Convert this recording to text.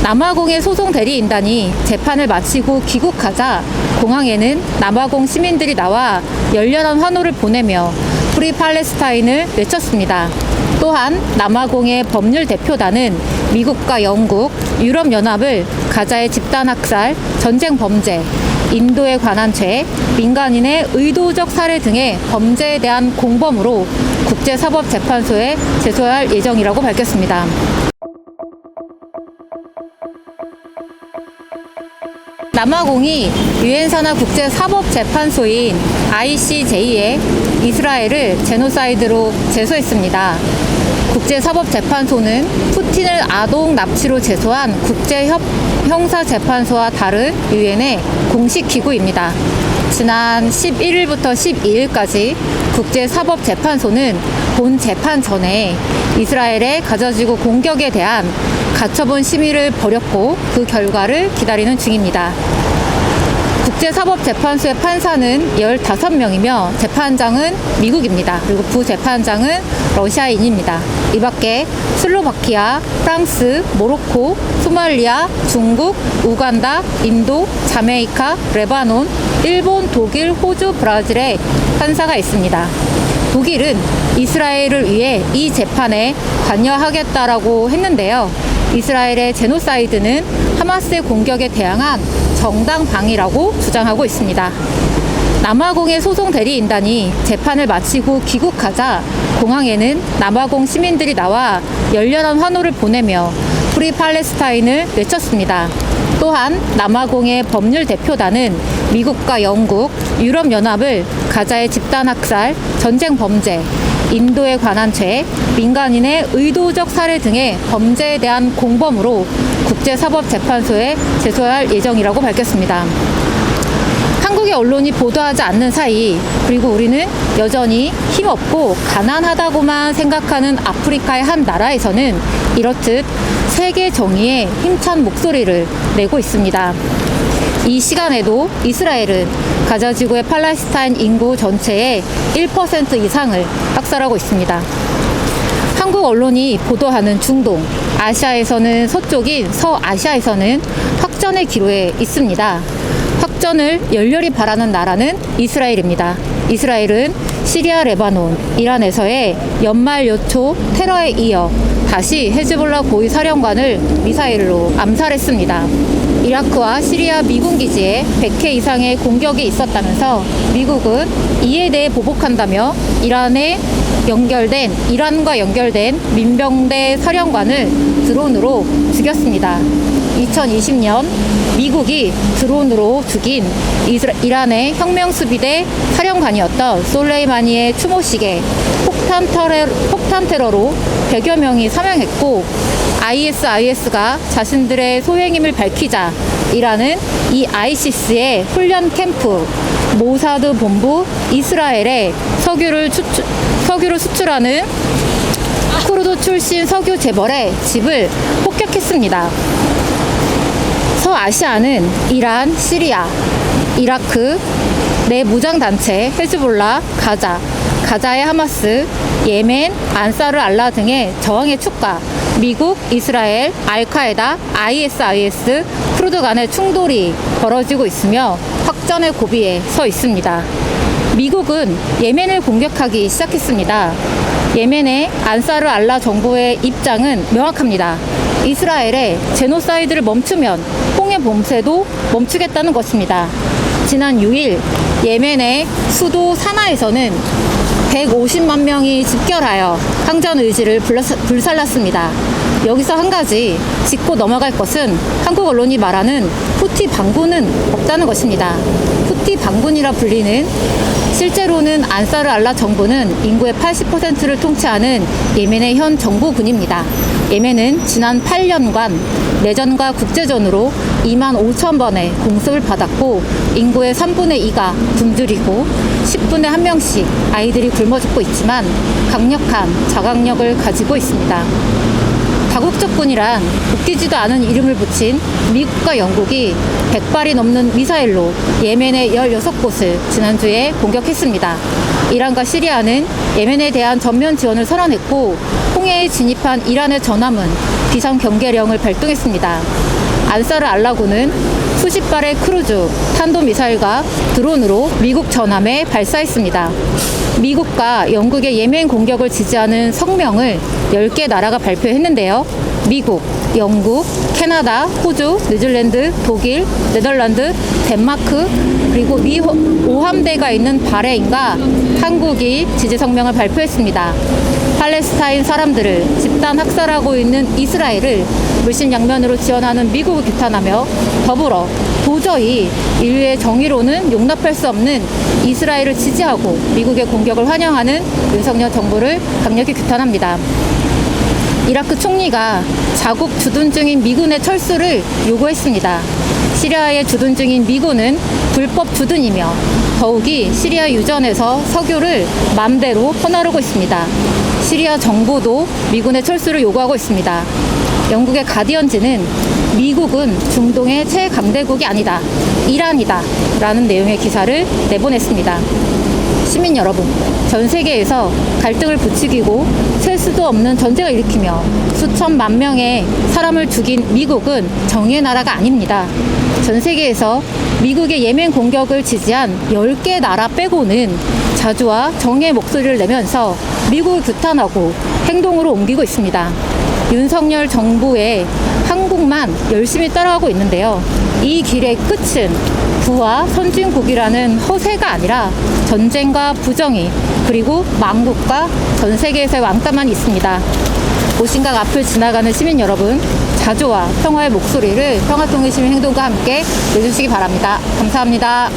남아공의 소송 대리인단이 재판을 마치고 귀국하자 공항에는 남아공 시민들이 나와 열렬한 환호를 보내며 프리 팔레스타인을 외쳤습니다. 또한 남아공의 법률 대표단은 미국과 영국, 유럽연합을 가자의 집단학살, 전쟁 범죄, 인도에 관한 죄, 민간인의 의도적 살해 등의 범죄에 대한 공범으로 국제사법재판소에 제소할 예정이라고 밝혔습니다. 남아공이 유엔 산하 국제사법재판소인 ICJ에 이스라엘을 제노사이드로 제소했습니다. 국제사법재판소는 푸틴을 아동 납치로 제소한 국제형사재판소와 다른 유엔의 공식 기구입니다. 지난 11일부터 12일까지 국제사법재판소는 본 재판 전에 이스라엘의 가자지구 공격에 대한 가처분 심의를 벌였고 그 결과를 기다리는 중입니다. 국제사법재판소의 판사는 15명이며 재판장은 미국입니다. 그리고 부재판장은 러시아인입니다. 이 밖에 슬로바키아, 프랑스, 모로코, 소말리아, 중국, 우간다, 인도, 자메이카, 레바논, 일본, 독일, 호주, 브라질의 판사가 있습니다. 독일은 이스라엘을 위해 이 재판에 관여하겠다라고 했는데요. 이스라엘의 제노사이드는 하마스의 공격에 대항한 정당방위라고 주장하고 있습니다. 남아공의 소송 대리인단이 재판을 마치고 귀국하자 공항에는 남아공 시민들이 나와 열렬한 환호를 보내며 프리 팔레스타인을 외쳤습니다. 또한 남아공의 법률 대표단은 미국과 영국, 유럽연합을 가자의 집단학살, 전쟁 범죄, 인도에 관한 죄, 민간인의 의도적 살해 등의 범죄에 대한 공범으로 국제사법재판소에 제소할 예정이라고 밝혔습니다. 한국의 언론이 보도하지 않는 사이, 그리고 우리는 여전히 힘없고 가난하다고만 생각하는 아프리카의 한 나라에서는 이렇듯 세계 정의에 힘찬 목소리를 내고 있습니다. 이 시간에도 이스라엘은 가자지구의 팔레스타인 인구 전체의 1% 이상을 학살하고 있습니다. 한국 언론이 보도하는 중동, 아시아에서는 서쪽인 서아시아에서는 확전의 기로에 있습니다. 확전을 열렬히 바라는 나라는 이스라엘입니다. 이스라엘은 시리아, 레바논, 이란에서의 연말 연초 테러에 이어 다시 헤즈볼라 고위 사령관을 미사일로 암살했습니다. 이라크와 시리아 미군 기지에 100회 이상의 공격이 있었다면서 미국은 이에 대해 보복한다며 이란과 연결된 민병대 사령관을 드론으로 죽였습니다. 2020년 미국이 드론으로 죽인 이란의 혁명수비대 사령관이었던 솔레이마니의 추모식에 폭탄 테러로 100여 명이 사망했고 ISIS가 자신들의 소행임을 밝히자 이란은 이 ISIS의 훈련 캠프 모사드 본부 이스라엘에 석유를 수출하는 쿠르드 출신 석유 재벌의 집을 폭격했습니다. 서아시아는 이란, 시리아, 이라크, 내 무장단체 헤즈볼라, 가자의 하마스, 예멘, 안사르 알라 등의 저항의 축과 미국, 이스라엘, 알카에다, ISIS, 쿠르드 간의 충돌이 벌어지고 있으며 확전의 고비에 서 있습니다. 미국은 예멘을 공격하기 시작했습니다. 예멘의 안사르 알라 정부의 입장은 명확합니다. 이스라엘의 제노사이드를 멈추면 홍해 bom세도 멈추겠다는 것입니다. 지난 6일 예멘의 수도 사나에서는 150만 명이 집결하여 항전 의지를 불살랐습니다. 여기서 한 가지 짚고 넘어갈 것은 한국 언론이 말하는 후티 반군은 없다는 것입니다. 후티 반군이라 불리는 실제로는 안사르 알라 정부는 인구의 80%를 통치하는 예멘의 현 정부군입니다. 예멘은 지난 8년간 내전과 국제전으로 2만 5천 번의 공습을 받았고 인구의 3분의 2가 굶주리고 10분에 1명씩 아이들이 굶어 죽고 있지만 강력한 자각력을 가지고 있습니다. 다국적군이란 웃기지도 않은 이름을 붙인 미국과 영국이 100발이 넘는 미사일로 예멘의 16곳을 지난주에 공격했습니다. 이란과 시리아는 예멘에 대한 전면 지원을 선언했고 홍해에 진입한 이란의 전함은 비상경계령을 발동했습니다. 안사르 알라군은 수십 발의 크루즈, 탄도미사일과 드론으로 미국 전함에 발사했습니다. 미국과 영국의 예멘 공격을 지지하는 성명을 10개 나라가 발표했는데요. 미국, 영국, 캐나다, 호주, 뉴질랜드, 독일, 네덜란드, 덴마크, 그리고 미 5함대가 있는 바레인과 한국이 지지 성명을 발표했습니다. 팔레스타인 사람들을 집단 학살하고 있는 이스라엘을 물심양면으로 지원하는 미국을 규탄하며 더불어 도저히 인류의 정의로는 용납할 수 없는 이스라엘을 지지하고 미국의 공격을 환영하는 윤석열 정부를 강력히 규탄합니다. 이라크 총리가 자국 주둔 중인 미군의 철수를 요구했습니다. 시리아에 주둔 중인 미군은 불법 주둔이며 더욱이 시리아 유전에서 석유를 맘대로 퍼나르고 있습니다. 시리아 정부도 미군의 철수를 요구하고 있습니다. 영국의 가디언지는 미국은 중동의 최강대국이 아니다, 이란이다 라는 내용의 기사를 내보냈습니다. 시민 여러분, 전 세계에서 갈등을 부추기고 셀 수도 없는 전쟁을 일으키며 수천만 명의 사람을 죽인 미국은 정의의 나라가 아닙니다. 전 세계에서 미국의 예멘 공격을 지지한 10개 나라 빼고는 자주와 정의의 목소리를 내면서 미국을 규탄하고 행동으로 옮기고 있습니다. 윤석열 정부의 한국만 열심히 따라가고 있는데요. 이 길의 끝은 부와 선진국이라는 허세가 아니라 전쟁과 부정의, 그리고 망국과 전 세계에서의 왕따만 있습니다. 오신각 앞을 지나가는 시민 여러분, 자주와 평화의 목소리를 평화통일시민 행동과 함께 내주시기 바랍니다. 감사합니다.